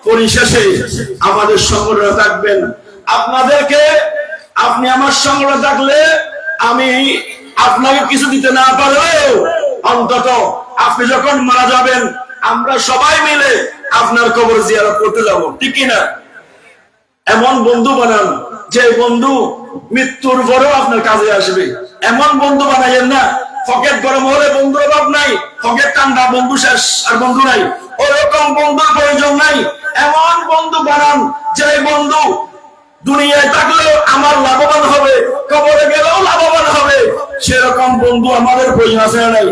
পরিশেষে আমাদের সংগঠনে থাকবেন। আপনাদেরকে, আপনি আমার সংগঠনে থাকলে আমি আপনাকে কিছু দিতে না পারলেও অন্তত আপনি যখন মারা যাবেন আমরা সবাই মিলে আপনার কবর জিয়ারত করতে যাব, ঠিক কিনা? এমন বন্ধু বানান যে বন্ধু মৃত্যুর পরেও আপনার কাজে আসবে। এমন বন্ধু বানাইয়েন না পকেট গরম হলে বন্ধুর অভাব নাই, পকেট ঠান্ডা বন্ধু শেষ আর বন্ধু নাই, ওরকম বন্ধুর প্রয়োজন নাই। এমন বন্ধু বানান যে বন্ধু দুনিয়ায় থাকলেও আমার লাভবান হবে, কবরে গেলেও লাভবান হবে। সেরকম বন্ধু আমাদের প্রয়োজন আছে না নাই?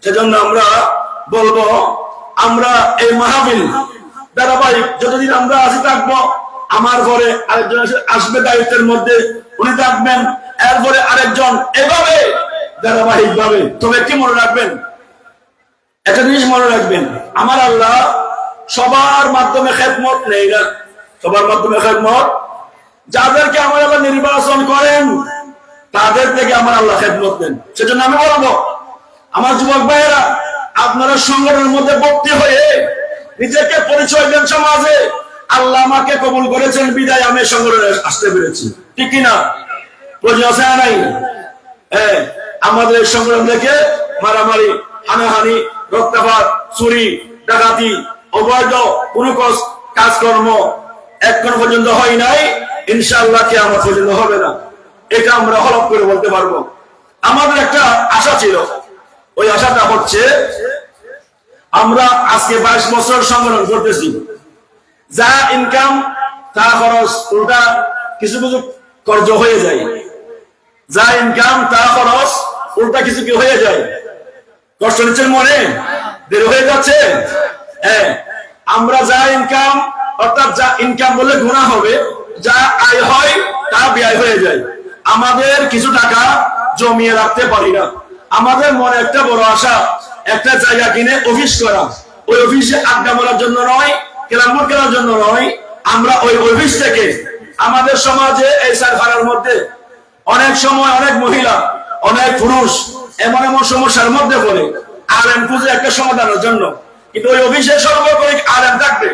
সেজন্য আমরা বলবো, আমরা এই মাহফিল ধারাবাহিক যতদিন আমরা আছি থাকবো। আমার পরে আরেকজন আসবে দায়িত্বের মধ্যে, উনি থাকবেন, এরপরে আরেকজন, এভাবে ধারাবাহিক ভাবে। তবে কি মনে রাখবেন, একটা জিনিস মনে রাখবেন, আমার আল্লাহ সবার মাধ্যমে খেদমত নেই না, সবার মাধ্যমে খেদমত। যাদেরকে আমার আল্লাহ নির্বাচন করেন তাদের থেকে আমার আল্লাহ খেদমত নেন। সেজন্য আমি বলবো, আমার যুবক ভাইয়েরা, আপনারা সংগঠনের মধ্যে ভর্তি হয়ে নিজেকে পরিচয় দেন সমাজে। আল্লাহ আমাকে কবুল করেছেন বিদায় আমি সংগঠনে আসতে পেরেছি, ঠিক কিনা? প্রয়োজন আছে না নাই? আমাদের সংগঠন থেকে মারামারি, হানাহানি, রক্তপাত, চুরি, ডাকাতি, অবৈধ কোন কাজকর্ম এখন পর্যন্ত হয় নাই, ইনশাআল্লাহ কিয়ামত পর্যন্ত হবে না। এটা আমরা হলফ করে বলতে পারবো। আমাদের একটা আশা ছিল, ওই আশাটা হচ্ছে আমরা আজকে 22 বছর সংগঠন করতেছি। যা ইনকাম তা খরচ উল্টা কিছু কিছু কর্জ হয়ে যায়, যা ইনকাম তা খরচ উল্টা কিছু কি হয়ে যায়। কষ্ট নিচ্ছেন মনে, দেরি হয়ে যাচ্ছে। আমরা যা ইনকাম, অর্থাৎ যা ইনকাম বললে গুনাহ হবে, যা আয় হয় তা ব্যয় হয়ে যায়। আমাদের কিছু টাকা জমিয়ে রাখতে পারি না। আমাদের মনে একটা বড় আশা, একটা জায়গা কিনে অফিস করা। ওই অফিসে আড্ডা মারার জন্য নয়, কেরামত করার জন্য নয়, আমরা ওই অফিস থেকে আমাদের সমাজে এই সারখানার মধ্যে অনেক সময় অনেক মহিলা, অনেক পুরুষ এমন এমন সমস্যার মধ্যে পড়ে, আলেম খুঁজে একটা সমাধানের জন্য। কিন্তু ওই অফিসে সর্বোপরি আলেম থাকবে।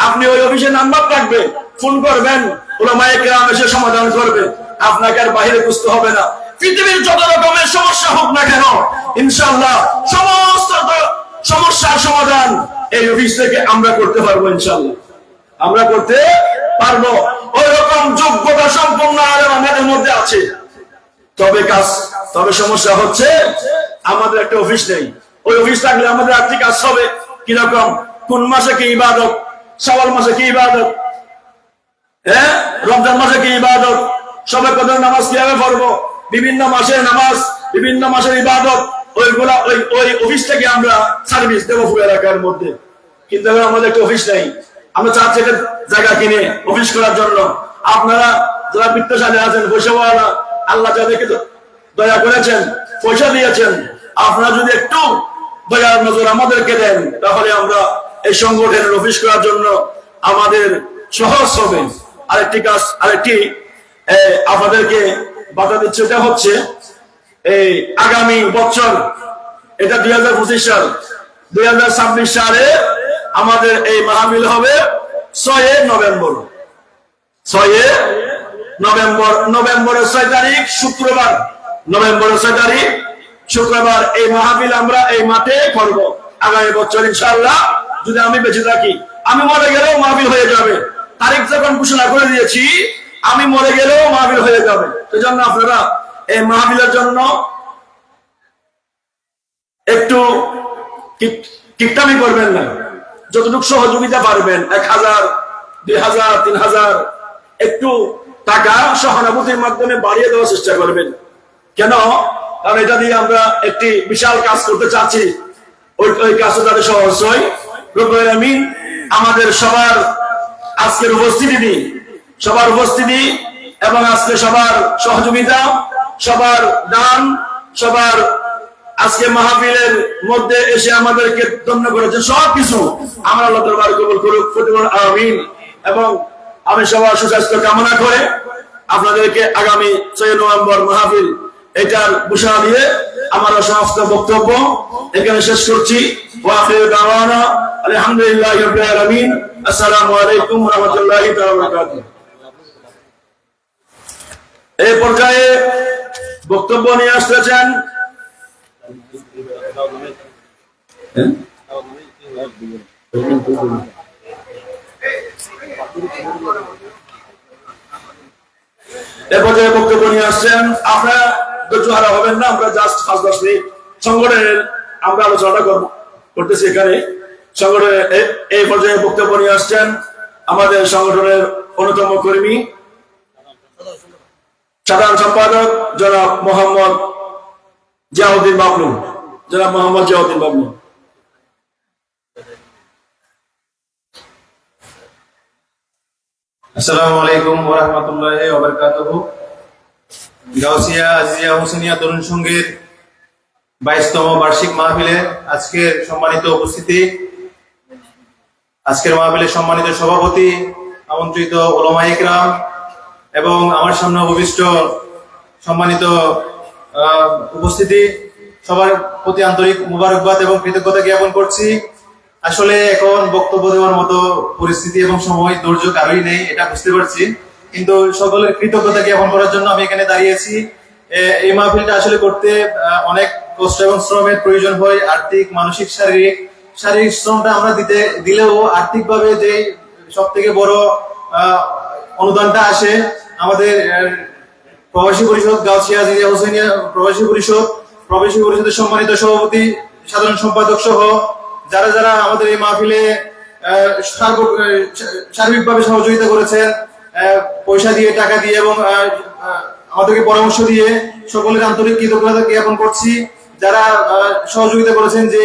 আপনি ওই অফিসে নাম্বার থাকবে, ফোন করবেন, উলামায়ে কেরাম এসে সমাধান করবে, আপনাকে আর বাইরে খুঁজতে হবে না। পৃথিবীর যত রকমের সমস্যা হোক না কেন, ইনশাআল্লাহ সমস্ত সমস্যার সমাধান এই অফিস থেকে আমরা করতে পারবো। ইনশাআল্লাহ আমরা করতে পারবো। ওই রকম যোগ্যতা সম্পন্ন আলেম আমাদের মধ্যে আছে। তবে সমস্যা হচ্ছে আমাদের একটা অফিস নেই। ওই অফিস থাকলে আমাদের আর্থিক কাজ হবে কিরকম, কোন মাসে কি ইবাদত, শাওয়াল মাসে কি ইবাদত, রমজান মাসে কি ইবাদত, সবে কদর নামাজ কিভাবে পড়বো, বিভিন্ন মাসের নামাজ, বিভিন্ন মাসের ইবাদত, ওইগুলা ওই অফিস থেকে আমরা সার্ভিস দেবো পুরো এলাকার মধ্যে। কিন্তু আমাদের একটা অফিস নেই। আমরা চাচ্ছি একটা জায়গা কিনে অফিস করার জন্য। আপনারা যারা বিত্তশালী আছেন, পয়সাওয়ালা, আল্লাহ যাদেরকে দয়া করেছেন, পয়সা দিয়েছেন, আপনারা যদি একটু দয়ার নজর আমাদেরকে দেন, তাহলে আমরা এই সংগঠনের অফিস করার জন্য আমাদের সহজ হবে। আরেকটি আপনাদেরকে বাধা দিচ্ছে, এটা হচ্ছে এই আগামী বছর, এটা 2025 সাল, 2026 সালে আমাদের এই মাহফিল হবে 6 নভেম্বর। নভেম্বরের 6 তারিখ শুক্রবার, নভেম্বরের 6 তারিখ শুক্রবার এই মাহফিল আমরা এই মাঠে করব আগামী বছর ইনশাআল্লাহ। যদি আমি বেঁচে থাকি, আমি মরে গেলেও মাহফিল হয়ে যাবে। তারিখ যখন ঘোষণা করে দিয়েছি, আমি মরে গেলেও মাহফিল হয়ে যাবে। সেজন্য আপনারা এই মাহফিলের জন্য একটু কিপটামি করবেন না। যতটুকু সহযোগিতা পারবেন, 1000, 2000, 3000 একটু টাকা সহানুভূতির মাধ্যমে বাড়িয়ে দেওয়ার চেষ্টা করবেন। কেন? কারণ এটা দিয়ে আমরা একটি বিশাল কাজ করতে চাচ্ছি। ওই কাজটা যাতে সহজ হয়। রব্বুল আমিন আমাদের সবার আজকের উপস্থিতি এবং আজকে সবার সহযোগিতা, সবার দান, সবার আজকে মাহফিলের মধ্যে এসে আমাদেরকে ধন্য করেছেন, সবকিছু আমরা আল্লাহ দরবারে কবুল করুক, আমিন। এবং আমি সবার সুস্বাস্থ্য কামনা করে আপনাদেরকে আগামী 6 নভেম্বর মাহফিল এটার ঘোষণা দিয়ে আমার সমস্ত বক্তব্য এখানে শেষ করছি। ওয়া আখিরু দাওয়ানা আলহামদুলিল্লাহি রাব্বিল আলামিন। আসসালামু আলাইকুম ওয়া রাহমাতুল্লাহি ওয়া বারাকাতুহু। এই পর্যায়ে বক্তব্য নিয়ে আসতেছেন বক্তব্য নিয়ে আসছেন। আপনারা ধৈর্য হারা হবেন না, আমরা জাস্ট 5-10 মিনিট সংগঠনের আমরা আলোচনাটা করতেছি এখানে। সংগঠনের এই পর্যায়ে বক্তব্য নিয়ে আসছেন আমাদের সংগঠনের অন্যতম কর্মী সাধারণ সম্পাদক জনাব মোহাম্মদ জিয়াউদ্দিন বাবলু। জনাব মোহাম্মদ জিয়াউদ্দিন বাবলু। আসসালামু আলাইকুম ওয়া রাহমাতুল্লাহি ওয়া বারাকাতুহু। গাউসিয়া আজিজিয়া হোসেনিয়া তরুণ সংঘের 22তম বার্ষিক মাহফিলে আজকের সম্মানিত উপস্থিতি, আজকের মাহফিলের সম্মানিত সভাপতি, আমন্ত্রিত উলামা ইকরাম এবং আমার সামনে উপবিষ্ট সম্মানিত উপস্থিতি, সবার প্রতি আন্তরিক মুবারকবাদ এবং কৃতজ্ঞতা জ্ঞাপন করছি। আসলে এখন বক্তব্য দেওয়ার মতো পরিস্থিতি এবং সময় ধৈর্য কারোই নেই, এটা বুঝতে পারছি, কিন্তু সকলের কৃতজ্ঞতা জ্ঞাপন করার জন্য আমি এখানে দাঁড়িয়েছি। এই মাহফিলটা আসলে করতে অনেক কষ্ট এবং শ্রমের প্রয়োজন হয়, আর্থিক, মানসিক, শারীরিক শ্রমটা আমরা দিলেও আর্থিকভাবে যে সব থেকে বড় অনুদানটা আসে আমাদের প্রবাসী পরিষদ, গাউসিয়া আজিজিয়া হোসেনিয়া প্রবাসী পরিষদের সম্মানিত সভাপতি, সাধারণ সম্পাদক সহ যারা যারা আমাদের এই মাহফিলে সার্বিকভাবে সহযোগিতা করেছেন, পয়সা দিয়ে, টাকা দিয়ে এবং আমাদেরকে পরামর্শ দিয়ে, সকলের আন্তরিক কৃতজ্ঞতা জ্ঞাপন করছি। যারা সহযোগিতা করেছেন, যে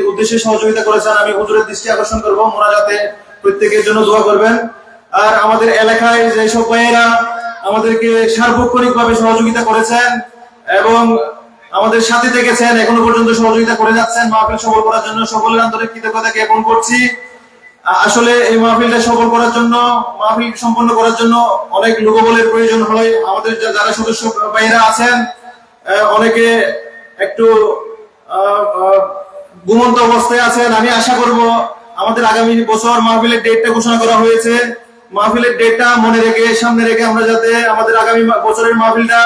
উদ্দেশ্যে সহযোগিতা করেছেন, আমি হুজুরের দৃষ্টি আকর্ষণ করবো, ওনারা যাতে প্রত্যেকের জন্য দোয়া করবেন। আর আমাদের এলাকায় যে সব ভাইয়েরা আমাদেরকে সার্বক্ষণিকভাবে সহযোগিতা করেছেন এবং আমাদের সাথে থেকেছেন, এখনো পর্যন্ত সহযোগিতা করে যাচ্ছেন মাহফিল সফল করার জন্য, সকলের আন্তরিক কৃতজ্ঞতা জ্ঞাপন করছি। আসলে এই মাহফিলটা সফল করার জন্য, মাহফিল সম্পন্ন করার জন্য অনেক লোকবলের প্রয়োজন হয়। আমাদের যারা সদস্য ভাইয়েরা আছেন, অনেকে একটু ঘুমন্ত অবস্থায় আছেন। আমি আশা করব আমাদের আগামী বছর মাহফিলের ডেটটা ঘোষণা করা হয়েছে, মাহফিলের ডেটটা মনে রেখে, সামনে রেখে আমরা যাতে আমাদের আগামী বছরের মাহফিলটা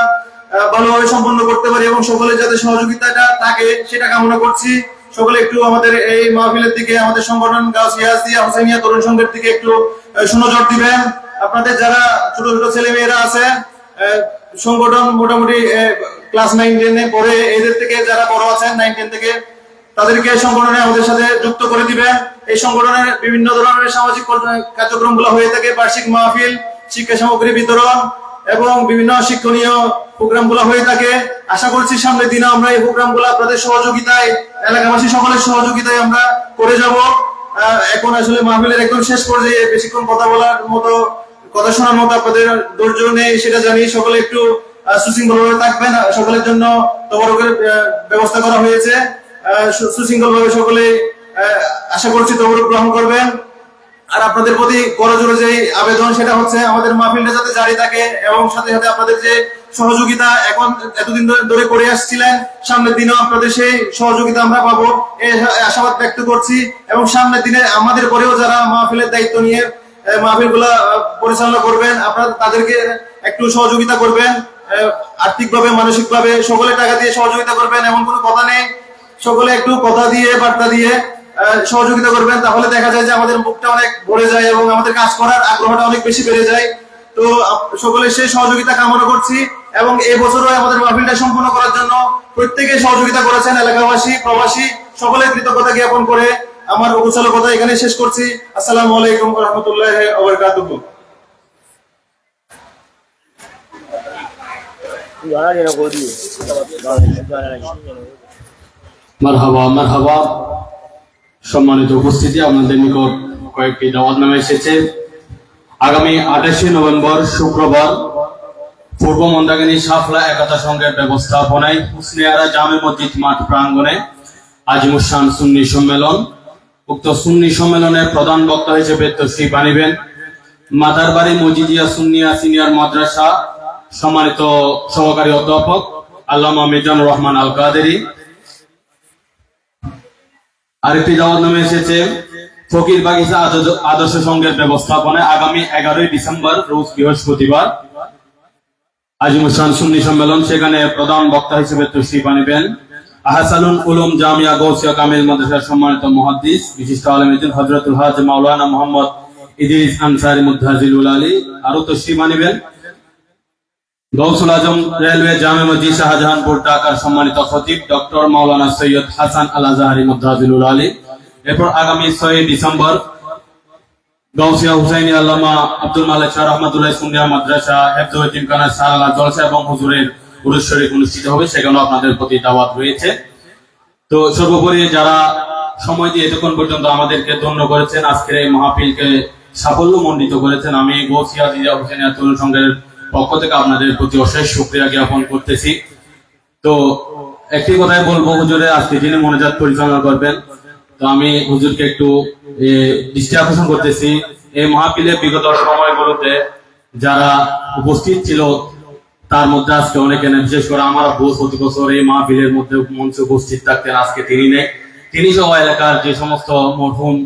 ভালোভাবে সম্পন্ন করতে পারি এবং সকলের যাতে সহযোগিতাটা থাকে সেটা কামনা করছি। সকলে একটু আমাদের এই মাহফিলের দিকে, আমাদের সংগঠন গাউসিয়া আজিজিয়া হোসেনিয়া তরুণ সংঘের দিকে একটু সুনজর দিবেন। আপনাদের যারা ছোট ছোট ছেলে মেয়েরা আছে, সংগঠন মোটামুটি ক্লাস 9-10 পড়ে, এদের থেকে যারা বড় আছেন 9-10 থেকে, তাদেরকে সংগঠনে আমাদের সাথে যুক্ত করে দিবেন। এই সংগঠনের বিভিন্ন ধরনের সামাজিক কার্যক্রম গুলো হয়ে থাকে, বার্ষিক মাহফিল, শিক্ষা সামগ্রী বিতরণ এবং বিভিন্ন শিক্ষণীয় প্রোগ্রাম গুলো হয়ে থাকে। আশা করছি সামনের দিনে আমরা এই প্রোগ্রাম গুলো আপনাদের সহযোগিতায়, এলাকাবাসী সকলের সহযোগিতায় আমরা করে যাব। এখন আসলে মাহফিলের একদম শেষ পর্যায়ে, বেশিক্ষণ কথা বলার মতো, কথা শোনার মতো আপনাদের ধৈর্য নেই সেটা জানি। সকলে একটু সুশৃঙ্খলভাবে থাকবেন, সকলের জন্য তবরকের ব্যবস্থা করা হয়েছে। সুশৃঙ্খলভাবে সকলে আশা করছি তবরক গ্রহণ করবেন। আর আপনাদের প্রতি করজোড়ে যে আবেদন, সেটা হচ্ছে আমাদের মাহফিলটা যাতে জারি থাকে এবং সাথে সাথে আপনাদের যে সহযোগিতা এখন এতদিন ধরে করে আসছিলেন, সামনের দিনেও আপনাদের সেই সহযোগিতা আমরা পাবো এই আশাবাদ ব্যক্ত করছি। এবং সামনের দিনে আমাদের পরেও যারা মাহফিলের দায়িত্ব নিয়ে মাহফিল গুলা পরিচালনা করবেন, আপনারা তাদেরকে একটু সহযোগিতা করবেন, আর্থিকভাবে, মানসিকভাবে, সকলে টাকা দিয়ে সহযোগিতা করবেন, এমন কোনো কথা নেই। সকলে একটু কথা দিয়ে, বার্তা দিয়ে সহযোগিতা করবেন, তাহলে দেখা যায় যে আমাদের মুখটা অনেক ভরে যায় এবং আমাদের কাজ করার আগ্রহটা অনেক বেশি বেড়ে যায়। তো সকলে সেই সহযোগিতা কামনা করছি। এবং এই বছরও আমাদের মাহফিলটা সম্পন্ন করার জন্য প্রত্যেকে সহযোগিতা করেছেন, এলাকাবাসী, প্রবাসী, সকলের কৃতজ্ঞতা জ্ঞাপন করে আমার উপচালক কথা এখানে শেষ করছি। আসসালামু আলাইকুম ওয়া রাহমাতুল্লাহি ওয়া বারাকাতুহু। মারহাবা মারহাবা। সম্মানিত উপস্থিতি, আপনাদের নিকট কয়েকটি দাওয়াতনামা এসেছে। আগামী 28 নভেম্বর শুক্রবার পূর্ব মন্দাকিনী সাফলা একতা সংঘের ব্যবস্থাপনায় হুসনিয়ারা জামে মসজিদ মাঠ প্রাঙ্গণে আজিমুসান সুন্নি সম্মেলন। উক্ত সুন্নি সম্মেলনে প্রধান বক্তা হিসেবে তশরিফ আনিবেন মাদারবাড়ি মজিদিয়া সুন্নিয়া সিনিয়র মাদ্রাসা সম্মানিত সহকারী অধ্যাপক আল্লামা মিজানুর রহমান আল কাদেরী। আরেকটি দাওয়াতনামা এসেছে ফকির বাগিচা আদর্শ সংঘের ব্যবস্থাপনায় আগামী 11 ডিসেম্বর রোজ বৃহস্পতিবার আজিমুসান সুন্নি সম্মেলন। সেখানে প্রধান বক্তা হিসেবে তশরিফ আনিবেন আহসানুল উলুম জামিয়া গৌসিয়া কামিল মাদ্রাসার সম্মানিত মুহাদ্দিস বিশিষ্ট আলেম দিন হযরতুল হাজ মাওলানা মোহাম্মদ ইদ্রিস আনসারী মুদ্দাজিলুল আলী। আরো তশরিফ আনিবেন গৌসুল আজম রেলওয়ে জামে মসজিদ শাহজাহানপুর ঢাকার সম্মানিত খতিব ডক্টর মাওলানা সৈয়দ হাসান আল আজহারী মুদ্দাজিলুল আলী। এরপর আগামী 6 ডিসেম্বর গাউসিয়া হুসাইনি আল্লামা আব্দুল মালিক শাহ রহমাতুল্লাহ সুন্নিয়া মাদ্রাসা হেফজুল ইতিমখানা সালালা জলসা এবং হুজুরের উরুস শরীফ অনুষ্ঠিত হবে, সেখানেও আপনাদের প্রতি দাওয়াত রয়েছে। তো সর্বোপরি যারা সময় দিয়ে এতক্ষণ পর্যন্ত আমাদেরকে ধন্য করেছেন, আজকের এই মাহফিলকে সাফল্য মণ্ডিত করেছেন, আমি গাউসিয়া জিয়া হুসাইনিয়া তরুণ সংঘের পক্ষ থেকে আপনাদের প্রতি অশেষ শুকরিয়া জ্ঞাপন করতেছি। তো একটি কথাই বলবো, হুজুরের আজকে যিনি মোনাজাত পরিচালনা করবেন, তো আমি হুজুরকে একটু দৃষ্টি আকর্ষণ করতেছি। এই মাহফিলে বিগত সময়গুলোতে যারা উপস্থিত ছিল তার মধ্যে আজকে অনেকে নেই, বিশেষ করে আমার প্রতি বছর এই মাহফিলের মধ্যে মঞ্চে উপস্থিত থাকতেন, আজকে তিনি নেই। তিনি সহ এলাকার যে সমস্ত মরহুম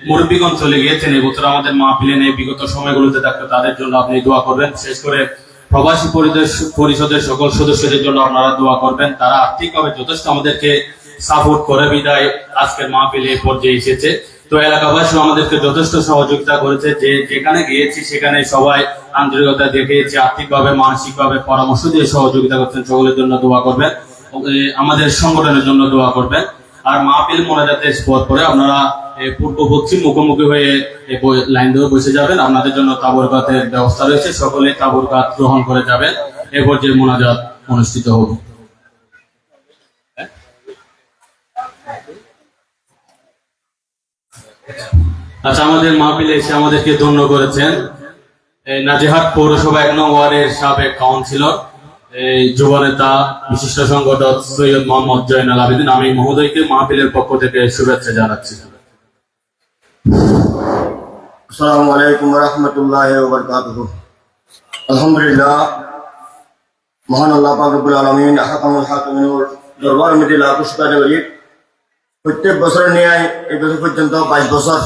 মুরব্বীগণ চলে গিয়েছেন, এবছর আমাদের মাহফিলে নেই, বিগত সময়গুলোতে থাকতো, তাদের জন্য আপনি দোয়া করবেন। বিশেষ করে প্রবাসী পরিষদের সকল সদস্যদের জন্য আপনারা দোয়া করবেন। তারা আর্থিকভাবে যথেষ্ট আমাদেরকে সাপোর্ট করে বিদায় আজকের মাহফিলে পর্যায়ে এসেছে। তো এলাকাবাসী আমাদেরকে যথেষ্ট সহযোগিতা করেছে, যে যেখানে গিয়েছি সেখানে সবাই আন্তরিকতা দেখিয়েছে, আর্থিকভাবে মানসিকভাবে পরামর্শ দিয়ে সহযোগিতা করছেন। সকলের জন্য দোয়া করবেন, আমাদের সংগঠনের জন্য দোয়া করবেন। আর মাহফিল মোনাজাতের পরে আপনারা পূর্ব পশ্চিম মুখোমুখি হয়ে লাইন ধরে বসে যাবেন। আপনাদের জন্য তাবরকাতের ব্যবস্থা রয়েছে, সকলে তাবরকাত গ্রহণ করে যাবেন। এরপর যে মোনাজাত অনুষ্ঠিত হবে। আচ্ছা, আমাদের মাহফিলে এসে আমাদেরকে ধন্য করেছেন নাজিরহাট পৌরসভা 1 নং ওয়ার্ডের সাবেক কাউন্সিলর, যুব নেতা, বিশিষ্ট সংগঠক সৈয়দ মোহাম্মদ জয়নাল আবেদিন। আমি মহোদয়কে মাহফিলের পক্ষ থেকে শুভেচ্ছা জানাচ্ছি। আসসালামু আলাইকুম ওয়া রাহমাতুল্লাহি ওয়া বারাকাতুহু। আলহামদুলিল্লাহ, মহান আল্লাহ পাক রব্বুল আলামিন আহকামুল হাকিমিনের দরবার মধ্যে লাখো শুকরিয়া করি। প্রত্যেক বছরের ন্যায় এই বছর পর্যন্ত 22 বছর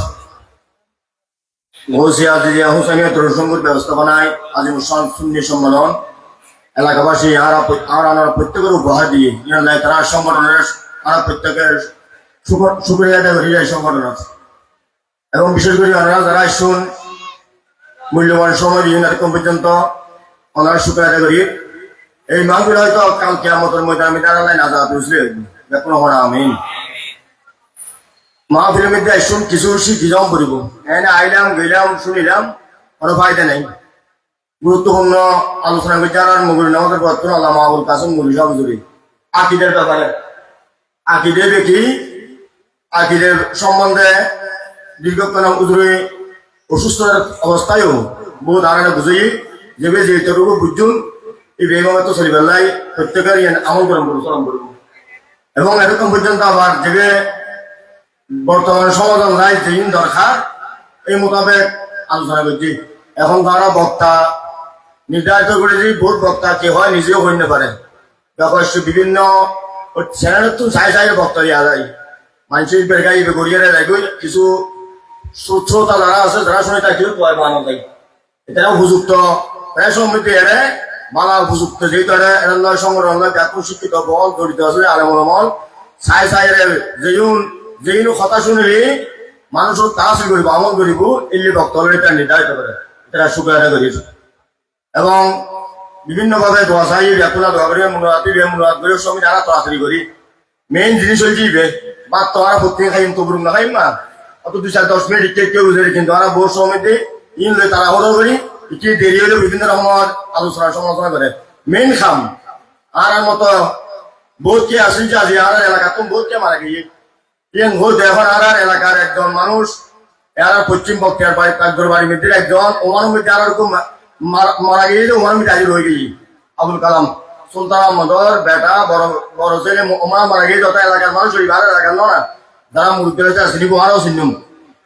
গাউসিয়া জিয়া হুসাইনিয়া তরুণ সংঘের ব্যবস্থাপনায় আজিমুসান সুন্নি সম্মেলন এলাকাবাসী আর প্রত্যেকের উপহার দিয়ে তারা সংগঠনের আর প্রত্যেকের শুকরিয়া আদায় করি এই সংগঠনের। এবং বিশেষ করে ওনারা যারা শুন মূল্যবান সময় দিয়ে এরকম পর্যন্ত ওনারা শুকরিয়া আদায় করি। এই মাহফিল হয়তো কাল কিয়ামতের মধ্যে আমি দাঁড়ালাই না যা বুঝলে দেখুন হরা আমি মাহফিলের মধ্যে শুন কিছু শিখি যাও করিব, এনে আইলাম গেলাম শুনিলাম, কোনো ফায়দা নেই। গুরুত্বপূর্ণ আলোচনা করছে আর মুগুরি নামাজের পর আল্লাহ মাহবুল কাসম মুগুরি সব জুড়ি আকিদের ব্যাপারে, আকিদের দেখি আকিদের সম্বন্ধে দীর্ঘক্ষণ উজুরি অসুস্থ অবস্থায়ও বহু ধারণা বুঝি যেবে যেটুকু বুঝুন এই বেগমে তো চলিবার লাই প্রত্যেকের আমল গ্রহণ করবো, চরম করবো। এবং এরকম পর্যন্ত আবার যেবে বর্তমান সমাধান নাই যেদিন দরকার এই মোতাবেক আলোচনা করছি। এখন তারা বক্তা নির্ধারিত করেছি, বহুত বক্তা কে হয় নিজেও হইতে পারে, ব্যাপার বিভিন্ন চ্যানেলের তো চাই চাই বক্তা দেওয়া যায়, মানুষের বেরগাই গড়িয়ে যায় কিছু শ্রোতা যারা আছে যারা শুনে তাকে বানানো যায়। এটা উপযুক্ত প্রায় সমিতি এড়ে বালা উপযুক্ত যেহেতু এরা সংগঠন ব্যাপক শিক্ষিত বল জড়িত আছে আলেমল চাই চাই যেইন কথা শুনিলি মানুষ তারা শুরু করিব আমল করিব এলি বক্তব্য এটা নির্ধারিত করে, এটা শুক্রিয়া করিস। এবং বিভিন্ন ভাবে দোয়া চাই ব্যাকুলা দোয়া করি মনোরাত করে সমিতি আরো তাড়াতাড়ি করি। মেইন জিনিস হয়েছে বাদ তো আর প্রত্যেক খাইম তবুর না খাইম না অত 2-10 মিনিট কেউ বুঝে, কিন্তু আমরা বহু সমিতি ইন তারা হলো করি কি দেরি হলে বিভিন্ন রকমের আলোচনা সমালোচনা করে। মেইন খাম আর মতো বহুত কে আসি যে আজি আর এলাকা তুমি বহুত কে মারা গিয়ে এখন আর এলাকার একজন মানুষ এরা পশ্চিম পক্ষের বাড়ি কাকদর বাড়ির মধ্যে একজন ওমার মধ্যে আর এরকম মারা গিয়েছে, ওমার মধ্যে হাজির হয়ে গেছি আবুল কালাম সুলতান আহমদর বেটা বড় ছেলে ওমার মারা গিয়ে যত এলাকার মানুষ ওই আর এলাকার না যারা মুরব্বী হয়েছে চিনিব আরও চিনুম।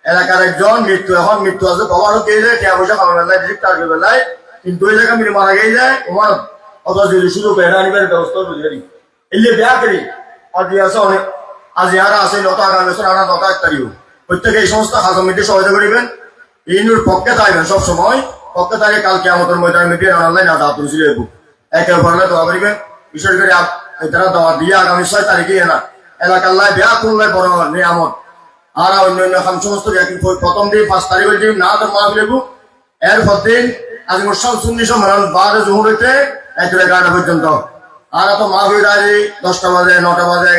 এলাকার একজন মৃত্যু এখন মৃত্যু আছে বাবারও কে যায় টিয়া পয়সা খাওয়া বেলায় ডিজিট কাজ বেলায়, কিন্তু ওই জায়গা মিলে মারা গিয়ে যায় ওমার অথবা যদি সুযোগ এরা আনিবার ব্যবস্থা বুঝি এলে বেয়া করি আজি আছে অনেক আজি আর আছে নত আগামী বছর আনা 1 তারিখ প্রত্যেকে এই সমস্ত খাস কমিটি সহায়তা করিবেন ইনুর পক্ষে থাকবেন সব সময় পক্ষে থাকে কালকে আমাদের ময়দানে মিটিয়ে অনলাইন আদা তুলছিল একে অপরকে দোয়া করিবেন বিশেষ করে তারা দোয়া দিয়ে আগামী 6 তারিখে এনা এলাকার লাই বেয়া করলে বড় নিয়ামত আর অন্যান্য কাম সমস্ত প্রথম দিন 5 তারিখের দিন না তো মাহফিল এরপর দিন আজ মোসাম সুন্নি সম্মেলন 12 জোহর হইতে 11টা পর্যন্ত আর তো মাহফিল আজ 10টা বাজে 9টা বাজে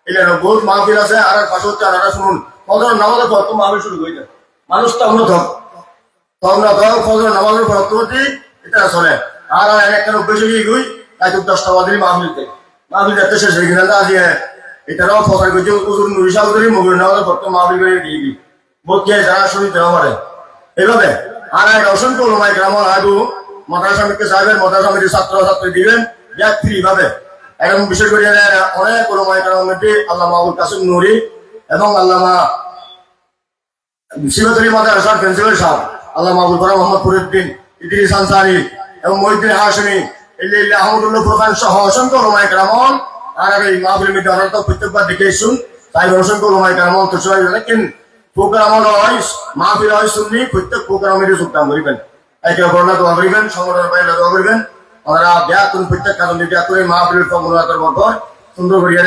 এলেন বহুত মাহফিল আছে আর পাশে হচ্ছে আর শুনুন ফজর নামাজের পর তো মাহফিল শুরু হয়ে যায় মানুষ তো আমরা ফজর নামাজের পর তো এটা চলে আর একটা বেশি গই তাই 10টা বাজে মাহফিল যাতে শেষ হয়ে গেল আজ এটারাও ফসল করছে উজুর নুরি সাহুরি মগুর নামাজের পর তো মাহফিল করে দিয়ে দিই বোধ গিয়ে যারা শুনিতে পারে এইভাবে আর অসংখ্য ওলামায়ে কেরাম আদু মাদ্রাসা সমিতি সাহেবের মাদ্রাসা সমিতির ছাত্রছাত্রী দিবেন ফ্রি ভাবে এবং বিশেষ করে অনেক ওলামায়ে কেরামের মধ্যে আল্লামা আবুল কাসিম নুরি এবং আল্লামা শিবতলী মাদ্রাসার প্রিন্সিপাল সাহেব আল্লামা আবুল কালাম মোহাম্মদ ফরিদউদ্দিন ইদ্রিস আনসারী এবং মহিউদ্দিন হাশিমি ইল্লা আহমদুল্লাহ প্রধান সহ অসংখ্য ওলামায়ে কেরাম আর এই মাহফিলের মধ্যে অনন্ত প্রত্যেকবার দেখে শুন তাই অসংখ্য ওলামায়ে কেরাম তো সবাই জানেন প্রোগ্রাম হয় মাহফিল হয় শুননি প্রত্যেক প্রোগ্রামের যোগদান করিবেন একে অপরকে দোয়া করিবেন সংগঠনের বাইরে দোয়া করিবেন ওনারা ব্যাগ করুন প্রত্যেক কাজ ব্যাগ করে মাহফিলের সম্মানতার বর সুন্দর করিয়া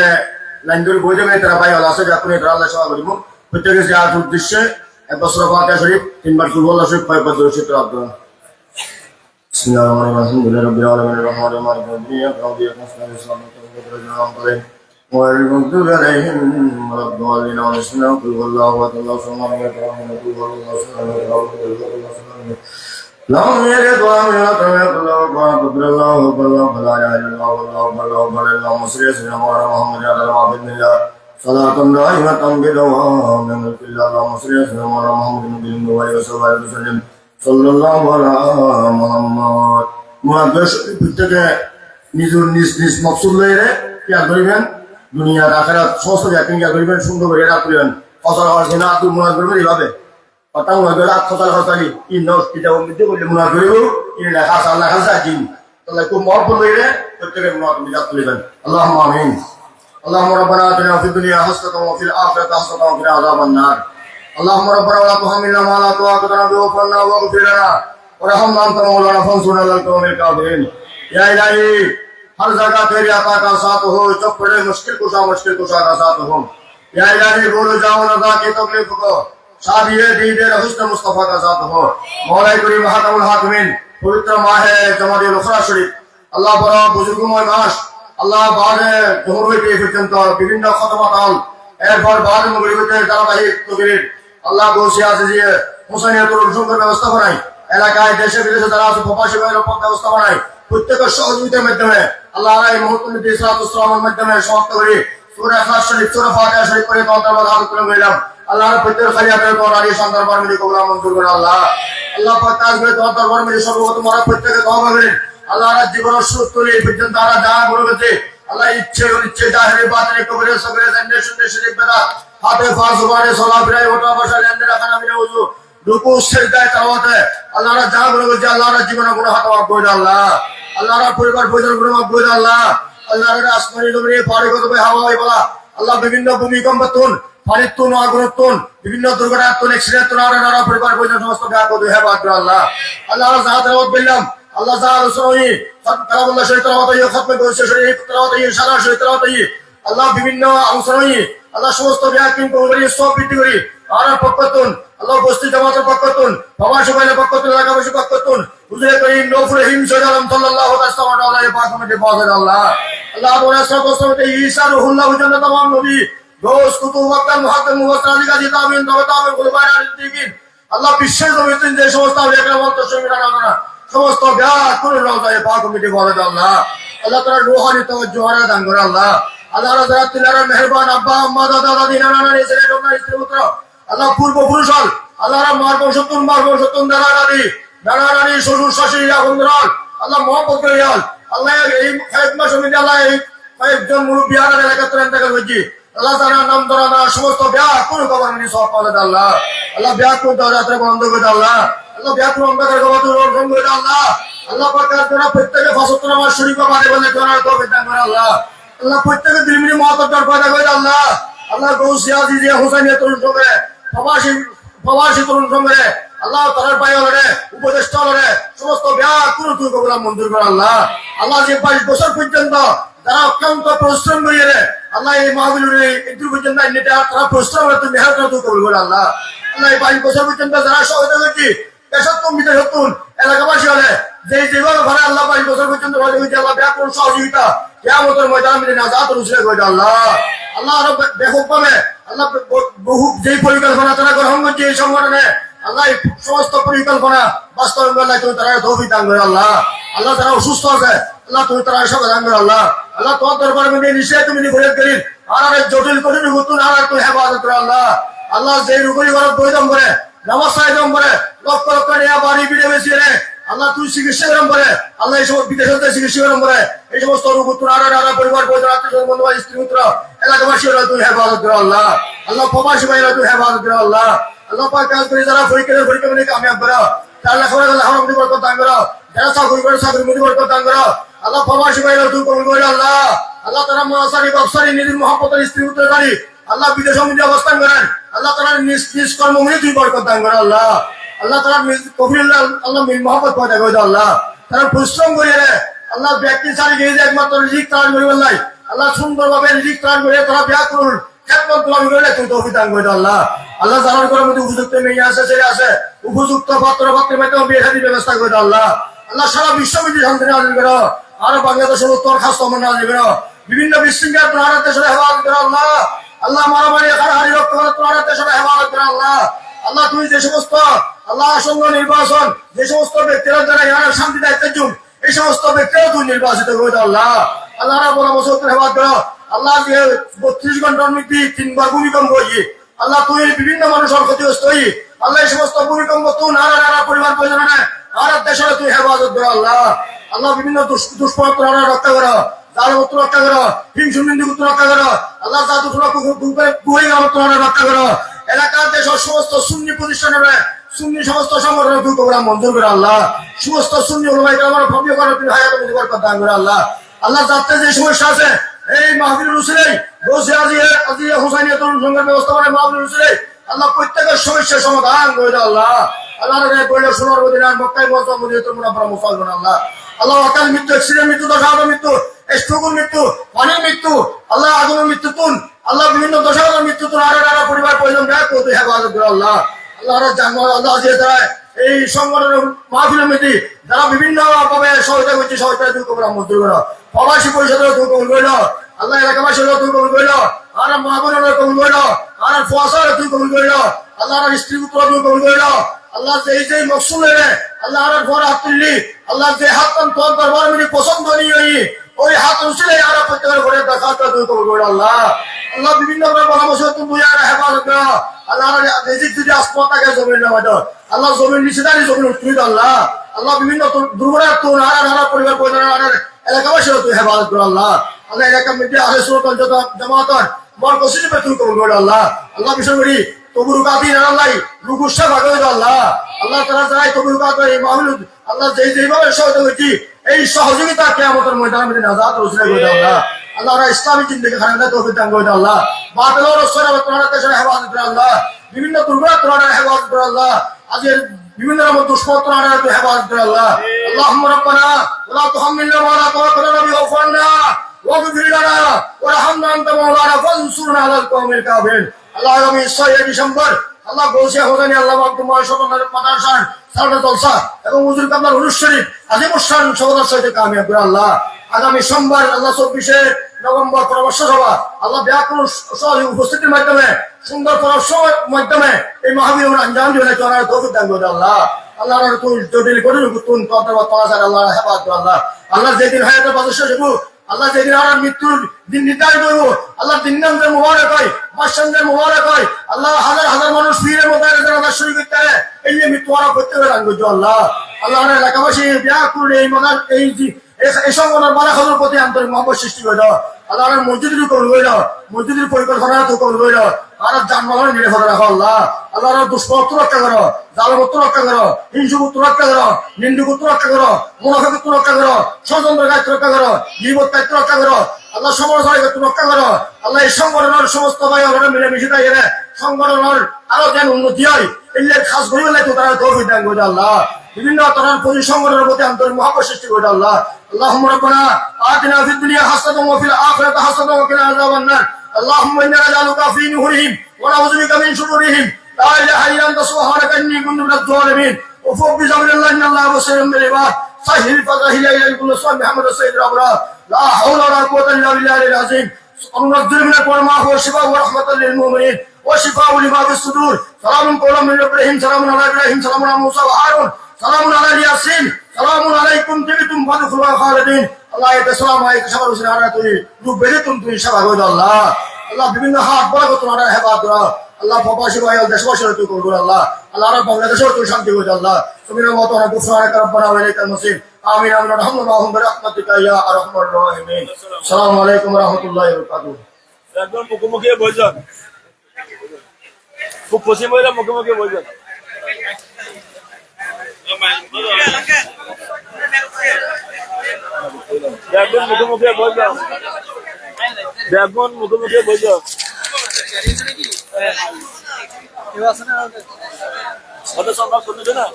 লাইন ধরে বই দেবেন তারা ভাই আছে ব্যাগ করে তারা আল্লাহ সেবা করিব প্রত্যেকের যে আর উদ্দেশ্যে 1 বছর ফাতিহা শরীফ 3 বার কুল শরীফ 5 বার দরুদ শরীফ আব্দুল বিসমিল্লাহির রহমানির রহিম রাব্বিল আলামিন রহমানির মালিক ইয়াউমিদ্দিন রাব্বিয়াক নাসতাইন ইসলাম করেন والمغضوب عليهم ولا الضالين بسم الله قل هو الله احد الله الصمد لم يلد ولم يلد ولم يكن له كفوا احد الله اكبر الله لا اله الا الله والله اكبر الله اكبر اللهم صل على سيدنا محمد وعلى اله وصحبه صلاة دائمة بدوام ملك الله اللهم صل على سيدنا محمد النبي وصحبه وسلم صلى الله على محمد মুআদ্দাস প্রত্যেকে নিজের নিজ নিজ মকসুদ লইরে কি করিবেন দুনিয়ার আখিরাত সমস্ত ব্যাপারে কি করিবেন সুন্দর করে রাত করিবেন ফসল হওয়ার জন্য আদু মুনাজ করবেন এইভাবে কথা মুনাজ রাত ফসল হওয়ালি ইন নস কিটা মধ্যে বলে মুনাজ করিব ইন লেখা আল্লাহ খাজা দিন তাহলে খুব মহব্বত লইরে প্রত্যেকে মুনাজ রাত করিবেন আল্লাহুম্মা আমিন اللهم ربنا آتنا في الدنيا حسنة وفي الآخرة حسنة وقنا عذاب النار اللهم ربنا ولا تحملنا ما لا طاقة لنا به واعف عنا واغفر لنا وارحمنا أنت مولانا فانصرنا على القوم الكافرين या इलाही हर जगह तेरी अता का साथ हो जब पड़े मुश्किल कुशा का साथ हो या इलाही बोलो जाओ नज़ा की तकलीफ को शादी दीदे हुस्न मुस्तफा का साथ हो मौला करीम हातमुल हाकिमीन पवित्र माह जमादुल उखरा शरीफ अल्लाह बड़ा बुजुर्गमय मास আল্লাহ বাদে জোহর হইতে পর্যন্ত বিভিন্ন খতমাতাল এরপর বাদ মগরিবতে ধারাবাহিক তকরির আল্লাহ বলছে আছে যে হোসেনিয়াতুল সুন্দর ব্যবস্থা বানাই এলাকায় দেশে বিদেশে যারা আছে প্রবাসী ভাইয়ের উপর ব্যবস্থা বানাই প্রত্যেকের সহযোগিতার মাধ্যমে আল্লাহ এই মুহূর্তে ইসলামের মাধ্যমে সমাপ্ত করি সূরা ইখলাস শরীফ সূরা ফাতিহা শরীফ করে তওবা হাত করে নিলাম আল্লাহর প্রত্যেক খালিয়াতের পর আলী সন্তান বারমিলি কবুল মঞ্জুর করে আল্লাহ আল্লাহ পাক তাজবে তওবা বারমিলি সর্বপ্রথম মারা প্রত্যেকে তওবা করেন আল্লাহ জীবন সুস্থ নিয়ে পর্যন্ত তারা যা বলেছে আল্লাহ ইচ্ছে জাহেরে বাতিলে কবরে সবরে জান্নে শুনতে শরীফ বেদা হাতে ফাজ জবানে সালাত ফিরাই ওটা বসা লেনদে রাখানা মিলে ওযু রুকু সিজদায় তাওয়াতে আল্লাহর যা বলেছে আল্লাহর জীবনে গুনাহ হাত মাফ করে আল্লাহ আল্লাহর পরিবার পরিজন গুনাহ মাফ করে আল্লাহ আল্লাহর আসমানি জমিনে পাড়ি কত হাওয়াই বলা আল্লাহ বিভিন্ন ভূমিকম্প তুন পানির তুন আগুন তুন বিভিন্ন দুর্ঘটনা তুন অ্যাক্সিডেন্ট তুন আর পরিবার পরিজন সমস্ত ব্যাগ করে হেফাজত করে আল্লাহ আল্লাহর জাত রহমত বিল্লাহ আল্লাহ তাআলা সুরাই কালামুল্লাহ শরীফ তেলাওয়াত এই খতমে করেছে শরীফ তেলাওয়াত এই সারা শরীফ তেলাওয়াত এই আল্লাহ বিভিন্ন আমসরাই আল্লাহ সমস্ত ব্যাকিং করি সব বৃদ্ধি করি আর পক্ষতুন আল্লাহ বস্তি জামাতের পক্ষতুন বাবা সবাইয়ের পক্ষতুন এলাকাবাসী পক্ষতুন হুজুরে করিম নওফুল রহিম সাল্লাল্লাহু সাল্লাল্লাহু আলাইহি ওয়াসাল্লাম আল্লাহ পাক মধ্যে আল্লাহ আল্লাহ ওয়া সাল্লাল্লাহু ঈসা রুহুল্লাহ জন্য तमाम নবী দোস কুতুব ওয়াক্তাল মুহাদ্দিস মুফাসসির আলী তাবিন তাবিন কুলবায় আল-দিকিন আল্লাহ বিশ্বের জমিনে যে সমস্ত একরামত শহীদরা না সমস্ত ব্যাগ করে রওজায়ে পাক মিটে বলে আল্লাহ আল্লাহ তাআলা রূহানি তাওয়াজ্জুহ আর দান করে আল্লাহ আল্লাহ রাজাত তিলার মেহেরবান আব্বা আম্মা দাদা দাদি নানা নানি ছেলে মেয়ে স্ত্রী পুত্র আল্লাহ পূর্ব পুরুষ আল্লাহ মারবশতুন দাদা দাদি শ্বশুর শাশুড়ি বন্ধুরাল আল্লাহ মহব্বত করে আল্লাহ এই কয়েক মাস মধ্যে আল্লাহ এই কয়েকজন মুরব্বী আর এলাকাতে ইন্তেকাল হয়েছে আল্লাহ তাআলা নাম ধরা সমস্ত ব্যাগ করে কবর মিনি সব পাওয়া আল্লাহ আল্লাহ ব্যাগ করে যাত্রা বন্ধ করে আল্লাহ আল্লাহ ব্যাকুল অন্ধকার গবাতুর অর্জন করে আল্লাহ আল্লাহ পাক আপনারা প্রত্যেকে ফসল নামাজ শরীফ বাদে বলে করার তৌফিক দান করে আল্লাহ। আল্লাহ প্রত্যেকে দিলমিনি মহাত্মার পয়দা করে আল্লাহ। আল্লাহ গৌসিয়া আজিজিয়া হুসাইনিয়া তরুণ সঙ্গে প্রবাসী তরুণ সঙ্গে আল্লাহ তার ভাই হলে উপদেষ্টা হলে সমস্ত ব্যাকুল তুই কবুল মঞ্জুর করে আল্লাহ। আল্লাহ যে 22 বছর পর্যন্ত যারা অত্যন্ত পরিশ্রম করিয়ে আল্লাহ এই মাহবিলুর একটু পর্যন্ত তারা পরিশ্রম করে তুই মেহনত তুই কবুল করে আল্লাহ। আল্লাহ এই 22 বছর পর্যন্ত যারা সহযোগিতা করছি এসত্তম ভিতরে সত্তর এলাকাবাসী হলে যেভাবে ঘরে আল্লাহ 22 বছর পর্যন্ত আল্লাহ ব্যাকুল সহযোগিতা কিয়ামতের ময়দানে মিলে নাজাত রুসুলে করে আল্লাহ। আল্লাহ আরো ব্যাপক ভাবে আল্লাহ বহু যেই পরিকল্পনা তারা গ্রহণ করছে এই সংগঠনে আল্লাহ সমস্ত পরিকল্পনা বাস্তবায়ন করলে তুমি তারা তৌফিক দান করে আল্লাহ। আল্লাহ যারা অসুস্থ আছে আল্লাহ তুমি তারা সব দান করে আল্লাহ। আল্লাহ তোমার দরবারে মধ্যে নিশ্চয় তুমি ফরিয়াদ করি আর জটিল কঠিন রুগুতুন আর তুই হেফাজত করে আল্লাহ। আল্লাহ যে রুগুলি ঘর বৈদম করে নামাজ সাইদম করে লক্ষ লক্ষ নেয়া বাড়ি পিঠে বেশি রে আল্লাহ তুই চিকিৎসা গরম করে আল্লাহ এই সমস্ত বিদেশে চিকিৎসা গরম করে এই সমস্ত রুগুতুন আর পরিবার পরিজন আত্মীয় বন্ধু স্ত্রী মিত্র এলাকাবাসী তুই হেফাজত করে আল্লাহ। আল্লাহ প্রবাসী ভাইরা তুই হেফাজত করে আল্লাহ। আল্লাহ পাক কাজ করে যারা পরীক্ষা মানে কামিয়াব করো যারা লেখাপড়া করে লেখাপড়া মধ্যে বরকত দান করো যারা চাকরি করে চাকরির মধ্যে বরকত দান করো আল্লাহ প্রবাসী ভাইরা তুই কবুল করে আল্লাহ। আল্লাহ তারা মহাসারি ব্যবসায়ী নিজের মহাপতের স্ত্রী উত্তরকারী আল্লাহ বিদেশ মধ্যে অবস্থান করেন আল্লাহ তারা নিজ কর্মমূলে তুই বরকত দান করে আল্লাহ। আল্লাহ তারা কফিল্লাহ আল্লাহ মিল মহাপত পয়দা করে দাও আল্লাহ। তারা পরিশ্রম করে আল্লাহ ব্যক্তি সারি গিয়ে একমাত্র রিজিক ত্রাণ করিবেন নাই আল্লাহ সুন্দরভাবে রিজিক ত্রাণ করে তারা ব্যাকুল খেদমত তুমি করে তুই তৌফিক দান করে দাও আল্লাহ। আল্লাহ জানার করার মধ্যে উপযুক্ত মেয়ে আছে ছেলে আছে উপযুক্ত পাত্র পাত্রের মাধ্যমে বিয়ে শাদীর ব্যবস্থা করে দাও আল্লাহ। আল্লাহ সারা বিশ্ববিদ্যালয় শান্তি নাজিল করো আরো বাংলাদেশের উত্তর খাস তোমার নাজিল করো বিভিন্ন বিশৃঙ্খলা তোমার দেশের হেফাজত করো আল্লাহ। আল্লাহ মারামারি হারাহারি রক্ত তোমার দেশের হেফাজত করো আল্লাহ। আল্লাহ তুমি যে সমস্ত আল্লাহ আসন্ন নির্বাচন যে সমস্ত ব্যক্তিরা যারা ইহার শান্তি দায়িত্বের যুগ এই সমস্ত ব্যক্তিরা তুই নির্বাচিত করে দাও আল্লাহ। আল্লাহ বড় বছর হেফাজত করো আল্লাহ যে 32 ঘন্টার মধ্যে 3 বার ভূমিকম্প হয়েছে আল্লাহ তুই বিভিন্ন মানুষের ক্ষতিগ্রস্ত হই আল্লাহ এই সমস্ত ভূমিকম্প তুই নানা পরিবার পরিজন আর দেশের তুই হেফাজত করো আল্লাহ। আল্লাহ বিভিন্ন দুষ্প্রাপ্ত রক্ষা করো জালমুক্ত রক্ষা করো হিংসু নিন্দুক রক্ষা করো আল্লাহ জাদু রক্ষা করো এলাকার দেশের সমস্ত সুন্নি প্রতিষ্ঠানের সুন্নি সমস্ত সংগঠনের তুই কবরা মঞ্জুর করে আল্লাহ। সমস্ত সুন্নি ওলামায়ে কেরামের ভব্য করে তুই হায়াত মধ্যে বরকত দান করে আল্লাহ। আল্লাহ যাতে যে সমস্যা আছে এই মাহফিলুল রুসুলে গোসে আজিয়া হুসাইনিয়া তরুণ সংঘের ব্যবস্থাপনায় মাহফিলুল রুসুলে আল্লাহ প্রত্যেকের সমস্যার সমাধান করে দাও আল্লাহ। আল্লাহ বললে সোনার মদিনার মক্কায় মজা মদিনা তোর মুনাফা মুসলমান আল্লাহ। আল্লাহ অকাল মৃত্যু অ্যাক্সিডেন্ট মৃত্যু দশাহত মৃত্যু স্ট্রোকের মৃত্যু পানির মৃত্যু আল্লাহ আগুনের মৃত্যু তুন আল্লাহ বিভিন্ন দশাহত মৃত্যু তুন আর পরিবার প্রয়োজন দেয় তুই হেফাজত করে আল্লাহ। আল্লাহ আল্লাহ যে তারা এই সংগঠনের মাহফিলের মধ্যে যারা বিভিন্ন ভাবে সহায়তা করছে সহায়তা তুই কবরা মঞ্জুর করো প্রবাসী পরিষদের তুই কবুল করল আল্লাহ এলাকাবাসী তুই কবুল করল আর মহাবনের কবুল করল আর ফোয়াসার তুই কবুল করল আল্লাহ স্ত্রী পুত্র তুই কবুল করল আল্লাহ যে মকসুল আল্লাহ আর ঘর হাত তুললি আল্লাহ যে হাত তোর দরবার মিলে পছন্দ নিয়ে ওই হাত উঠলে আর প্রত্যেকের ঘরে দেখা তুই কবুল করল আল্লাহ। আল্লাহ বিভিন্ন পরামর্শ তুমি বুঝে হেফাজত করো আল্লাহ রিজিক যদি আসমাতাকে জমিন নামাজ আল্লাহ জমিন নিচে দাঁড়িয়ে জমিন উঠবি আল্লাহ। আল্লাহ বিভিন্ন দুর্ঘটনা তোর নানা পরিবার পরিজন এলাকাবাসী তুই হেফাজত করো আল্লাহ। আল্লাহ এলাকার মধ্যে আহে সুরতন যত জামাতর বর কসির তুই কবুল করো আল্লাহ। আল্লাহ বিষয় করি তবুরু কাতি আল্লাহ রুকুসা ভাগে আল্লাহ। আল্লাহ তারা যাই তবুরু কাত এই মাহফিল আল্লাহ যেভাবে সহায়তা করছি এই সহযোগিতা কিয়ামতের ময়দানের মধ্যে নাজাত রসুল করে দাও আল্লাহ। আল্লাহ ইসলামিক জিন্দেগি খানা তৌফিক দান করে দাও আল্লাহ। বাতিল রসুল তোমার দেশের হেফাজত করে আল্লাহ। বিভিন্ন দুর্ঘটনা তোমার হেফাজত করে আল্লাহ। আজকের বিভিন্ন রকম দুষ্কর্ম তোমার হেফাজত করে আল্লাহ। আল্লাহুম্মা রাব্বানা ওয়া লা তুহাম্মিলনা মা লা তাওয়াক্কালনা বিহি ওয়া'ফু আন্না ওয়াগফির লানা ওয়ারহামনা আনতা মাওলানা ফানসুরনা আলাল কওমিল কাফিরিন। আল্লাহ আগামী 6 ডিসেম্বর আল্লাহ গৌসিয়া হোসেনি আল্লাহ তোমার সকলের মাদ্রাসার সালনা জলসা এবং হুজুর কাবলার হুজুর শরীফ আজিমুস শান সভার সাথে কামিয়াব করে আল্লাহ। আগামী সোমবার আল্লাহ 24 নভেম্বর পরামর্শ সভা আল্লাহ ব্যাকুল উপস্থিতির মাধ্যমে সুন্দর পরামর্শের মাধ্যমে এই মাহফিল আঞ্জাম দিয়ে চলার তৌফিক দান করে আল্লাহ। আল্লাহ তুই জটিল করিল তুন তত্ত্বাবধান আল্লাহ হেফাজত করে আল্লাহ। আল্লাহ যেদিন হায়াতের বাদশা যাবো আল্লাহ যেদিন আমার মৃত্যুর দিন নির্ধারিত করবো আল্লাহ দিন নামদের মোবারক হয় মাসের মোবারক হয় আল্লাহ হাজার হাজার মানুষ ফিরে মোবারক শুরু করতে হয় এই যে মৃত্যু আমরা প্রত্যেকের দান করছো আল্লাহ। আল্লাহ এলাকাবাসী ব্যাকুল এই মাদার এই সংগঠনের বারাখানোর প্রতি আন্তরিক মহব্বত সৃষ্টি করে দাও। আল্লাহ মসজিদের কবুল করে দাও মসজিদের পরিকল্পনা তো কবুল করে দাও আর জানমালের নিরাপদে রাখো আল্লাহ। আল্লাহর দুষ্কর্ম রক্ষা করো, জালমত্ব রক্ষা করো, হিংসুকুত্ব রক্ষা করো, নিন্দুকুত্ব রক্ষা করো, মুনাফিকুত্ব রক্ষা করো, ষড়যন্ত্র দায়িত্ব রক্ষা করো, গীবত দায়িত্ব রক্ষা করো আল্লাহ। সমালোচনা রক্ষা করো আল্লাহ। এই সংগঠনের সমস্ত ভাই ওরা মিলেমিশে থাকে সংগঠনের আরো যেন উন্নতি হয় এর খাস করি তো তারা তৌফিক দান করে আল্লাহ। বিভিন্ন ধরনের প্রতি সংগঠনের প্রতি আন্তরিক মহব্বত সৃষ্টি করে আল্লাহ। اللهم ربنا آتنا في الدنيا حسنة وفي الآخرة حسنة وقنا عذاب النار. اللهم إنا نجعلك في نورهم ونعوذ بك من شرورهم. لا إله إلا أنت سبحانك إني كنت من الظالمين. وفوق بزمن الله إن الله بصير بالعباد. سهل الفتح إلى كل صالح محمد السيد الأبرار. لا حول ولا قوة إلا بالله العظيم. وننزل من القرآن ما هو شفاء ورحمة للمؤمنين وشفاء لما في الصدور. سلام قولا من إبراهيم. سلام على إبراهيم. سلام على موسى وهارون. سلام على ياسين. سلام عليكم تبتم فادخلوا خالدين. আল্লাহ এটা সালাম আলাইকুম সবার হোসেন আরা তুই রূপ বেদে তুমি সেবা করো আল্লাহ। আল্লাহ বিভিন্ন হাত বড় তোমার হেফাজত করো আল্লাহ। প্রবাসী ভাই দেশবাসীর তুই করো আল্লাহ। আল্লাহ বাংলাদেশের তুই শান্তি করো আল্লাহ। তুমি মত না গুফরানাক রব্বানা ওয়া ইলাইকাল মাসির। আমিন আমিন রাহমাতুল্লাহি ওয়া রাহমাতুকা ইয়া আরহামার রাহিমিন। আসসালামু আলাইকুম ওয়া রাহমাতুল্লাহি ওয়া বারাকাতুহু। একদম মুখোমুখি বলছেন, খুব পশ্চিম হইলে মুখোমুখি বলছেন। দেখুন মুখোমুখি বলছেন, দেখুন মুখোমুখি বলছেন। কত সম্ভব শুনেছে না?